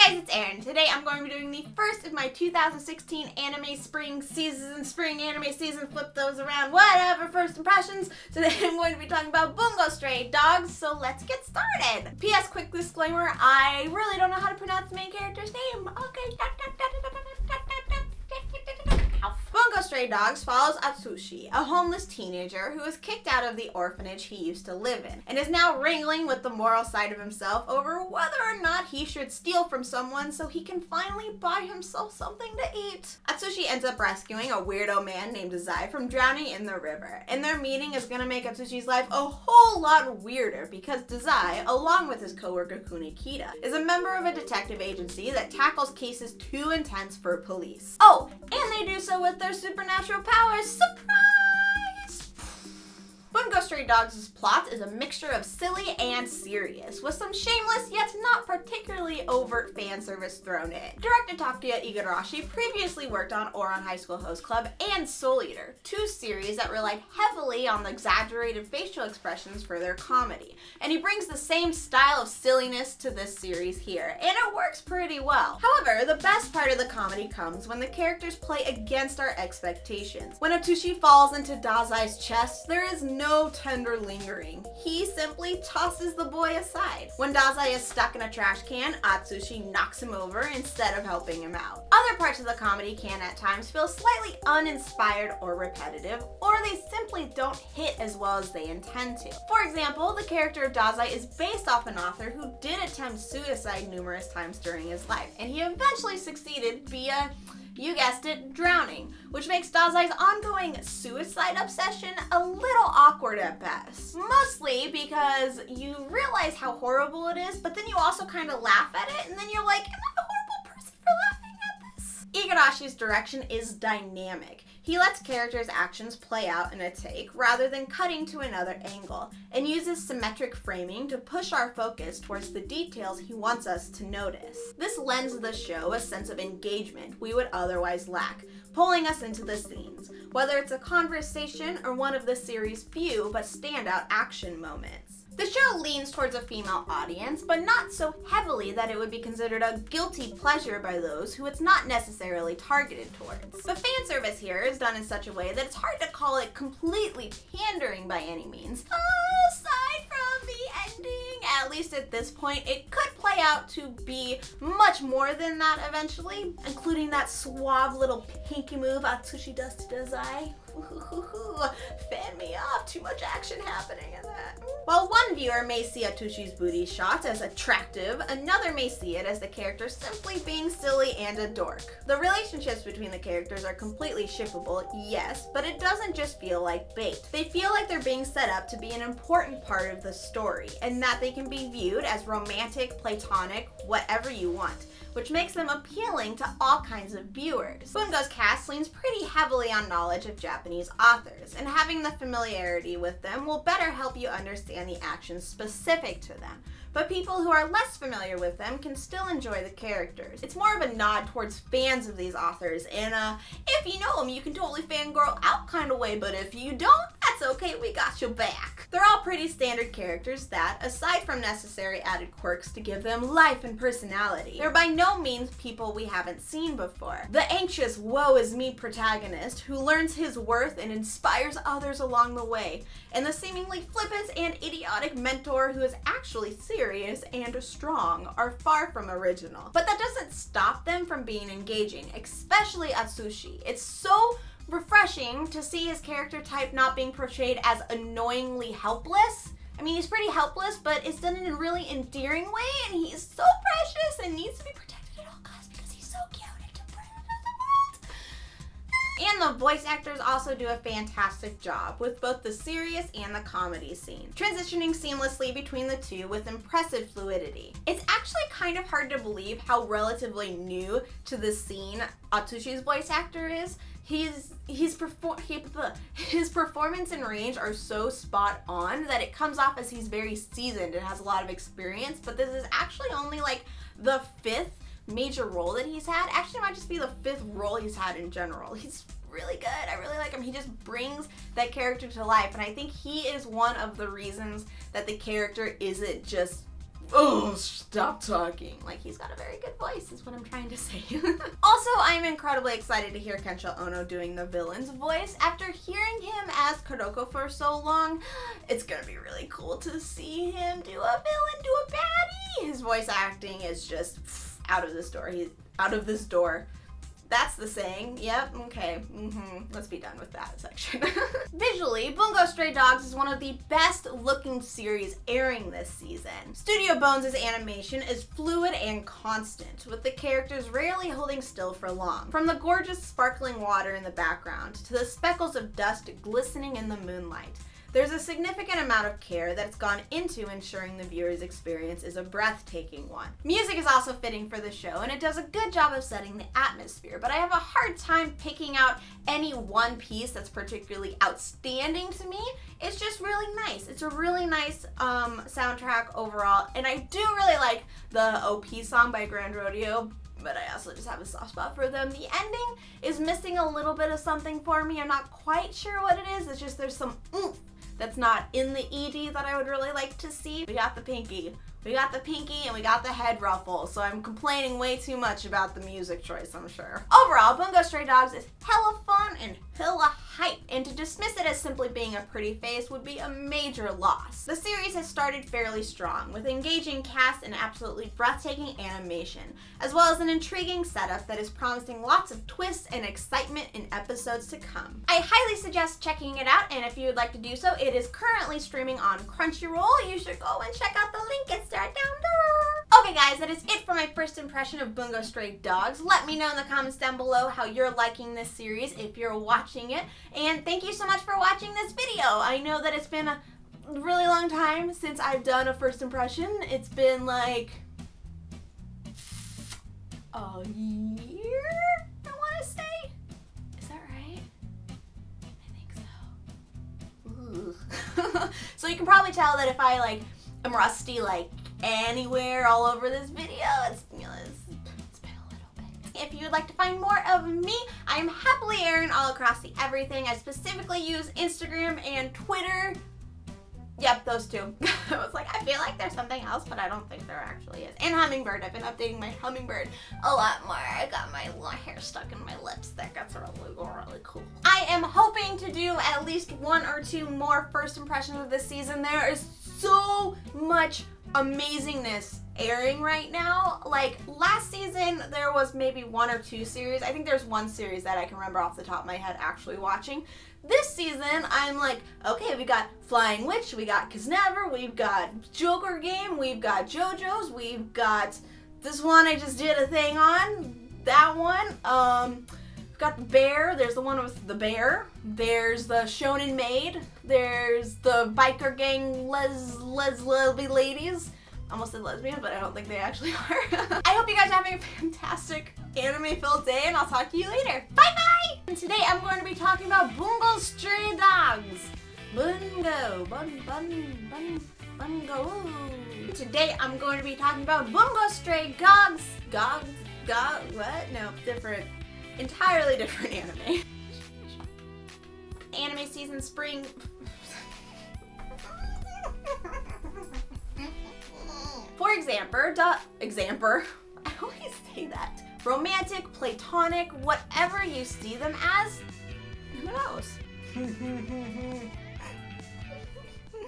Hey guys, it's Erin. Today I'm going to be doing the first of my 2016 anime spring anime season, flip those around, whatever, first impressions. Today I'm going to be talking about Bungou Stray Dogs, so let's get started. P.S. Quick disclaimer, I really don't know how to pronounce the main character's name. Okay. Bungou Stray Dogs follows Atsushi, a homeless teenager who was kicked out of the orphanage he used to live in, and is now wrangling with the moral side of himself over whether or not he should steal from someone so he can finally buy himself something to eat. Atsushi ends up rescuing a weirdo man named Zai from drowning in the river, and their meeting is gonna make Atsushi's life a whole lot weirder because Zai, along with his coworker Kunikita, is a member of a detective agency that tackles cases too intense for police. Oh, and they do so with their supernatural powers. Surprise! Bungou Stray Dogs' plot is a mixture of silly and serious, with some shameless yet not particularly overt fan service thrown in. Director Takuya Igarashi previously worked on Ouran High School Host Club and Soul Eater, two series that relied heavily on the exaggerated facial expressions for their comedy, and he brings the same style of silliness to this series here, and it works pretty well. However, the best part of the comedy comes when the characters play against our expectations. When Atsushi falls into Dazai's chest, there is no tender lingering. He simply tosses the boy aside. When Dazai is stuck in a trash can, Atsushi knocks him over instead of helping him out. Other parts of the comedy can at times feel slightly uninspired or repetitive, or they simply don't hit as well as they intend to. For example, the character of Dazai is based off an author who did attempt suicide numerous times during his life, and he eventually succeeded via, you guessed it, drowning, which makes Dazai's ongoing suicide obsession a little awkward at best. Mostly because you realize how horrible it is, but then you also kind of laugh at it, and then you're like, am I a horrible person for laughing at this? Igarashi's direction is dynamic. He lets characters' actions play out in a take rather than cutting to another angle, and uses symmetric framing to push our focus towards the details he wants us to notice. This lends the show a sense of engagement we would otherwise lack, pulling us into the scenes, whether it's a conversation or one of the series' few but standout action moments. The show leans towards a female audience, but not so heavily that it would be considered a guilty pleasure by those who it's not necessarily targeted towards. The fan service here is done in such a way that it's hard to call it completely pandering by any means. Aside from the ending, at least at this point, it could play out to be much more than that eventually, including that suave little pinky move Atsushi does to Dazai. Fan me up, too much action happening in that. While one viewer may see Atsushi's booty shots as attractive, another may see it as the character simply being silly and a dork. The relationships between the characters are completely shippable, yes, but it doesn't just feel like bait. They feel like they're being set up to be an important part of the story, and that they can be viewed as romantic, platonic, whatever you want, which makes them appealing to all kinds of viewers. Bungou's cast leans pretty heavily on knowledge of Japanese authors, and having the familiarity with them will better help you understand the actions specific to them. But people who are less familiar with them can still enjoy the characters. It's more of a nod towards fans of these authors, and if you know them, you can totally fangirl out kind of way, but if you don't, that's okay, we got your back. They're all pretty standard characters that, aside from necessary added quirks to give them life and personality, they're by no means people we haven't seen before. The anxious woe is me protagonist who learns his worth and inspires others along the way, and the seemingly flippant and idiotic mentor who is actually serious and strong are far from original. But that doesn't stop them from being engaging, especially Atsushi. It's so refreshing to see his character type not being portrayed as annoyingly helpless. I mean, he's pretty helpless, but it's done in a really endearing way, and he's so precious and needs to be protected at all costs because he's so cute and the pride of the world. And the voice actors also do a fantastic job with both the serious and the comedy scene, transitioning seamlessly between the two with impressive fluidity. It's actually kind of hard to believe how relatively new to the scene Atsushi's voice actor is. His performance and range are so spot on that it comes off as he's very seasoned and has a lot of experience, but this is actually only like the 5th major role that he's had. Actually, it might just be the 5th role he's had in general. He's really good. I really like him. He just brings that character to life, and I think he is one of the reasons that the character isn't just oh, stop talking. Like, he's got a very good voice, is what I'm trying to say. Also, I'm incredibly excited to hear Kensho Ono doing the villain's voice. After hearing him as Kuroko for so long, it's gonna be really cool to see him do a villain, do a baddie. His voice acting is just out of this door. He's out of this door. That's the saying. Yep, okay. Let's be done with that section. Visually, Bungo Stray Dogs is one of the best looking series airing this season. Studio Bones' animation is fluid and constant, with the characters rarely holding still for long. From the gorgeous sparkling water in the background to the speckles of dust glistening in the moonlight, there's a significant amount of care that's gone into ensuring the viewer's experience is a breathtaking one. Music is also fitting for the show, and it does a good job of setting the atmosphere, but I have a hard time picking out any one piece that's particularly outstanding to me. It's just really nice. It's a really nice soundtrack overall, and I do really like the OP song by Grand Rodeo, but I also just have a soft spot for them. The ending is missing a little bit of something for me. I'm not quite sure what it is. It's just there's some oomph that's not in the ED that I would really like to see. We got the pinky. We got the pinky and we got the head ruffle, so I'm complaining way too much about the music choice, I'm sure. Overall, Bungo Stray Dogs is hella fun and hella hype, and to dismiss it as simply being a pretty face would be a major loss. The series has started fairly strong, with engaging cast and absolutely breathtaking animation, as well as an intriguing setup that is promising lots of twists and excitement in episodes to come. I highly suggest checking it out, and if you would like to do so, it is currently streaming on Crunchyroll. You should go and check out the link. It's down there. Okay guys, that is it for my first impression of Bungo Stray Dogs. Let me know in the comments down below how you're liking this series if you're watching it. And thank you so much for watching this video. I know that it's been a really long time since I've done a first impression. It's been like a year, I want to say. Is that right? I think so. So you can probably tell that if I am rusty anywhere all over this video, it's been a little bit. If you would like to find more of me, I am HappiLeeErin all across the everything. I specifically use Instagram and Twitter. Yep, those two. I was like, I feel like there's something else, but I don't think there actually is. And Hummingbird. I've been updating my Hummingbird a lot more. I got my little hair stuck in my lipstick. That's really cool. I am hoping to do at least 1 or 2 more first impressions of this season. There is so much amazingness airing right now. Like last season, there was maybe 1 or 2 series. I think there's 1 series that I can remember off the top of my head actually watching. This season, I'm like, okay, we got Flying Witch, we got Kiznaver, we've got Joker Game, we've got JoJo's, we've got this one I just did a thing on, that one. We've got the bear, there's the one with the bear, there's the Shonen Maid, there's the biker gang lesbian ladies. Almost said lesbian, but I don't think they actually are. I hope you guys are having a fantastic anime-filled day, and I'll talk to you later. Bye-bye! And today I'm going to be talking about Bungo Stray Dogs. Bungo. Today I'm going to be talking about Bungo Stray Dogs. What? No, different. Entirely different anime. Anime season spring. For example, I always say that. Romantic, platonic, whatever you see them as, who knows?